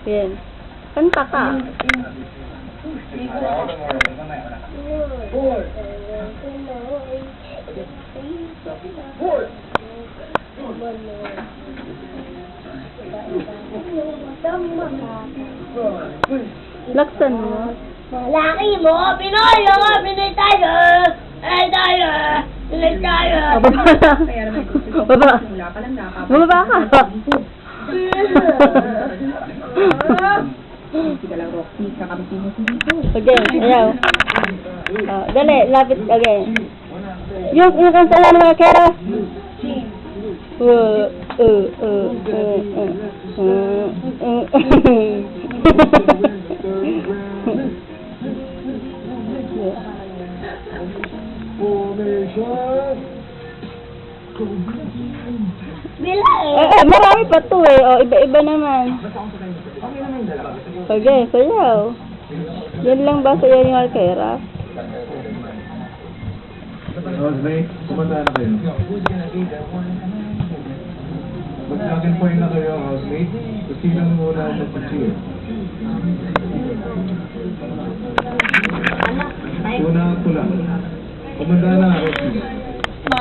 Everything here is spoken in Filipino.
Yan. Kanta ka. Laksan mo. Laki mo, Pinoy! Ako, Pinoy tayo! Ay tayo! Pinoy tayo! Baba. Baba ka. Okay, ayaw. Dali, lapit again. Yung kansalan mo, Kera. Marami pa to eh. O, iba-iba naman. Okay, sayaw. Yan lang ba sayaw yung Alkera? Housemate, kumanta na kayo. Mag-login point na kayo, housemate. Kung sino muna ang mag-cheer. Una ang tula. Kumanda na.